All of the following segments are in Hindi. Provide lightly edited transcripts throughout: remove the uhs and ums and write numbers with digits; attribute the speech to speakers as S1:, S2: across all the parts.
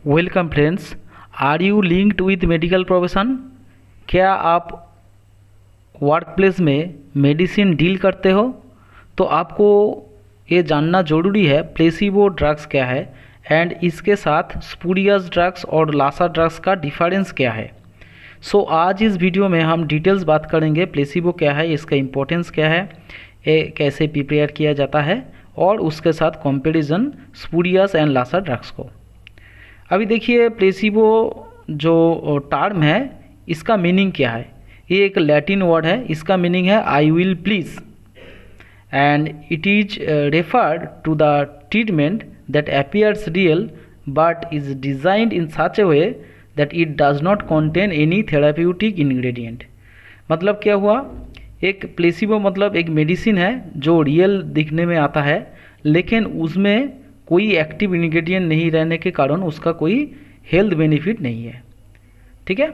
S1: Welcome friends. Are you linked with medical profession? क्या आप वर्क प्लेस में मेडिसिन डील करते हो? तो आपको ये जानना ज़रूरी है प्लेसिबो ड्रग्स क्या है एंड इसके साथ स्पूरियस ड्रग्स और लासा ड्रग्स का डिफरेंस क्या है। आज इस वीडियो में हम डिटेल्स बात करेंगे प्लेसिबो क्या है, इसका इम्पोर्टेंस क्या है, ये कैसे प्रिपेयर किया जाता है और उसके साथ comparison spurious and LASA drugs को। अभी देखिए प्लेसिबो जो टर्म है इसका मीनिंग क्या है। ये एक लैटिन वर्ड है, इसका मीनिंग है I will please and it is referred to the treatment that appears real but is designed in such a way that it does not contain any therapeutic ingredient. मतलब क्या हुआ, एक प्लेसिबो मतलब एक मेडिसिन है जो रियल दिखने में आता है लेकिन उसमें कोई एक्टिव इंग्रेडिएंट नहीं रहने के कारण उसका कोई हेल्थ बेनिफिट नहीं है। ठीक है,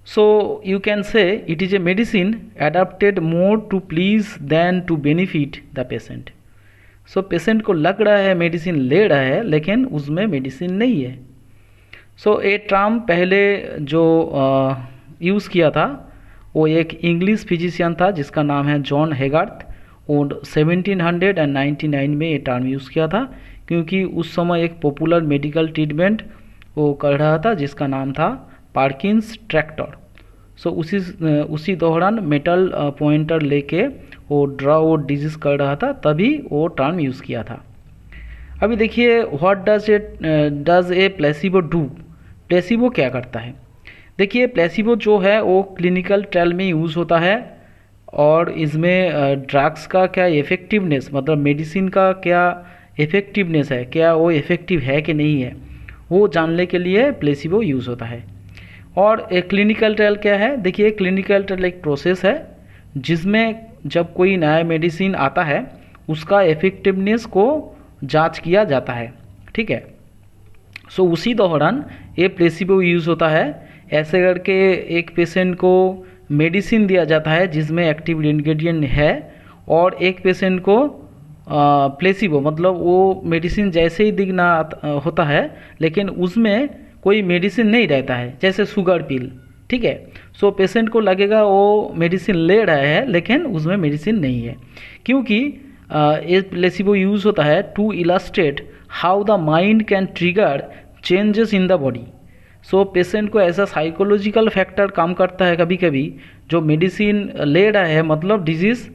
S1: so you can say it is a medicine adapted more to please than to benefit the patient. So patient को लग रहा है मेडिसिन ले रहा है लेकिन उसमें मेडिसिन नहीं है। सो ये टर्म पहले जो यूज़ किया था वो एक इंग्लिश फिजिशियन था जिसका नाम है जॉन हेगार्थ, और 1799 में ये टर्म यूज़ किया था क्योंकि उस समय एक पॉपुलर मेडिकल ट्रीटमेंट वो कर रहा था जिसका नाम था पार्किंस ट्रैक्टर। सो उसी दौरान मेटल पॉइंटर लेके वो ड्रॉ डिजीज़ कर रहा था, तभी वो टर्म यूज़ किया था। अभी देखिए what does a placebo do. Placebo क्या करता है? देखिए प्लेसिबो जो है वो क्लिनिकल ट्रायल में यूज़ होता है और इसमें ड्रग्स का क्या इफ़ेक्टिवनेस, मतलब मेडिसिन का क्या इफ़ेक्टिवनेस है, क्या वो इफ़ेक्टिव है कि नहीं है, वो जानने के लिए प्लेसिबो यूज़ होता है। और एक क्लिनिकल ट्रायल क्या है? देखिए क्लिनिकल ट्रायल एक प्रोसेस है जिसमें जब कोई नया मेडिसिन आता है उसका इफ़ेक्टिवनेस को जांच किया जाता है। ठीक है, सो उसी दौरान ये प्लेसिबो यूज़ होता है। ऐसे करके एक पेशेंट को मेडिसिन दिया जाता है जिसमें एक्टिव इंग्रेडिएंट है और एक पेशेंट को प्लेसिबो मतलब वो मेडिसिन जैसे ही दिखना होता है लेकिन उसमें कोई मेडिसिन नहीं रहता है, जैसे शुगर पिल। ठीक है, सो पेशेंट को लगेगा वो मेडिसिन ले रहा है लेकिन उसमें मेडिसिन नहीं है, क्योंकि ये प्लेसिबो यूज़ होता है to illustrate how the mind can trigger changes in the body. So patient को ऐसा साइकोलॉजिकल फैक्टर काम करता है कभी कभी, जो मेडिसिन ले रहा है मतलब डिजीज़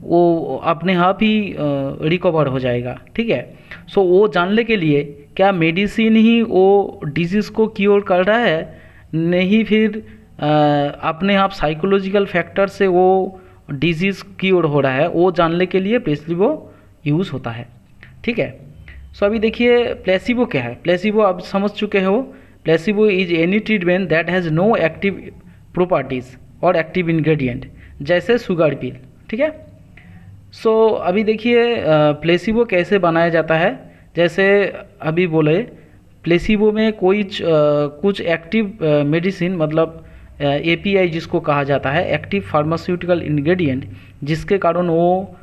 S1: वो अपने आप ही रिकवर हो जाएगा। ठीक है, सो वो जानने के लिए क्या मेडिसिन ही वो डिजीज़ को क्योर कर रहा है, नहीं फिर अपने आप साइकोलॉजिकल फैक्टर से वो डिजीज़ क्योर हो रहा है, वो जानने के लिए प्लेसिबो यूज़ होता है। ठीक है, सो अभी देखिए प्लेसिबो क्या है। प्लेसिबो आप समझ चुके हो, placebo is any treatment that has no active properties और एक्टिव इंग्रेडिएंट, जैसे शुगर पिल। ठीक है, सो अभी देखिए प्लेसिबो कैसे बनाया जाता है। जैसे अभी बोले प्लेसिबो में कोई कुछ एक्टिव मेडिसिन मतलब एपीआई जिसको कहा जाता है, एक्टिव फार्मास्यूटिकल इंग्रेडिएंट, जिसके कारण वो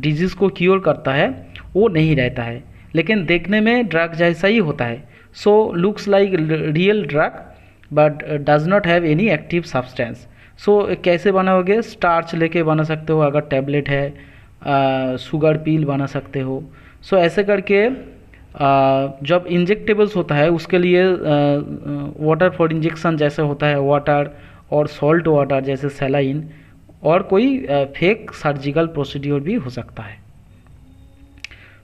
S1: डिजीज़ को क्योर करता है, वो नहीं रहता है लेकिन देखने में ड्रग जैसा ही होता है। So looks like real drug but does not have any active substance. So कैसे बनाओगे? स्टार्च लेके बना सकते हो, अगर टैबलेट है शुगर पील बना सकते हो। सो ऐसे करके जब इंजेक्टेबल्स होता है उसके लिए वाटर फॉर इंजेक्शन जैसे होता है वाटर, और सॉल्ट वाटर जैसे सलाइन, और कोई फेक सर्जिकल प्रोसीड्योर भी हो सकता है।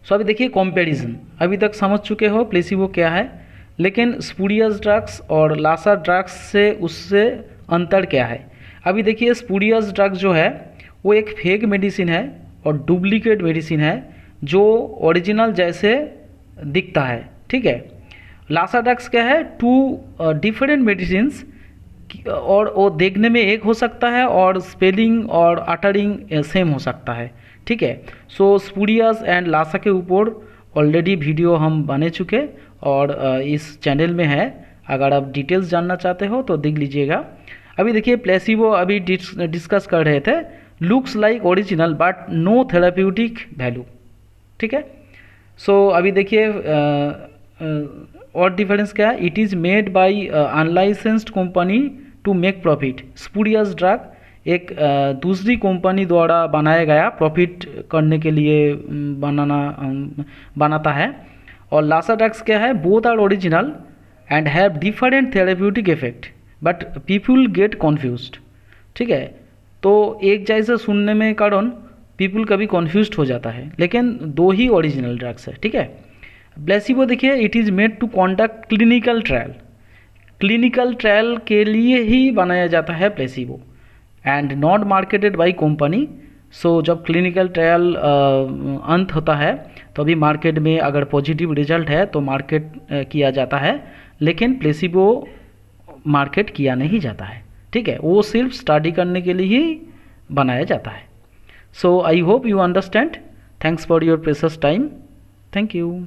S1: सो अभी देखिए कंपैरिजन, अभी तक समझ चुके हो प्लेसिबो क्या है, लेकिन स्पूरियस ड्रग्स और लासा ड्रग्स से उससे अंतर क्या है। अभी देखिए स्पूरियस ड्रग्स जो है वो एक फेक मेडिसिन है और डुप्लीकेट मेडिसिन है जो ओरिजिनल जैसे दिखता है। ठीक है, लासा ड्रग्स क्या है? टू डिफरेंट मेडिसिन्स, और वो देखने में एक हो सकता है और स्पेलिंग और अटरिंग सेम हो सकता है। ठीक है, सो स्पूरियस एंड लासा के ऊपर ऑलरेडी वीडियो हम बने चुके और इस चैनल में है, अगर आप डिटेल्स जानना चाहते हो तो देख लीजिएगा। अभी देखिए प्लेसिबो अभी डिस्कस कर रहे थे, looks like original but no therapeutic value. ठीक है, सो अभी देखिए और डिफरेंस क्या है, it is made by unlicensed company to make profit. Spurious drug एक दूसरी कंपनी द्वारा बनाया गया प्रॉफिट करने के लिए बनाता है। और लासा ड्रग्स क्या है, both are original and have different therapeutic effect but people get confused. ठीक है, तो एक जैसे सुनने में कारण पीपल कभी कन्फ्यूज्ड हो जाता है, लेकिन दो ही ओरिजिनल ड्रग्स है। ठीक है, प्लेसिबो देखिए, it is made to conduct clinical trial. Clinical trial के लिए ही बनाया जाता है placebo and not marketed by company. So जब क्लिनिकल ट्रायल अंत होता है तो अभी मार्केट में अगर पॉजिटिव रिजल्ट है तो मार्केट किया जाता है, लेकिन प्लेसिबो मार्केट किया नहीं जाता है। ठीक है, वो सिर्फ स्टडी करने के लिए ही बनाया जाता है। So I hope you understand. Thanks for your precious time. Thank you.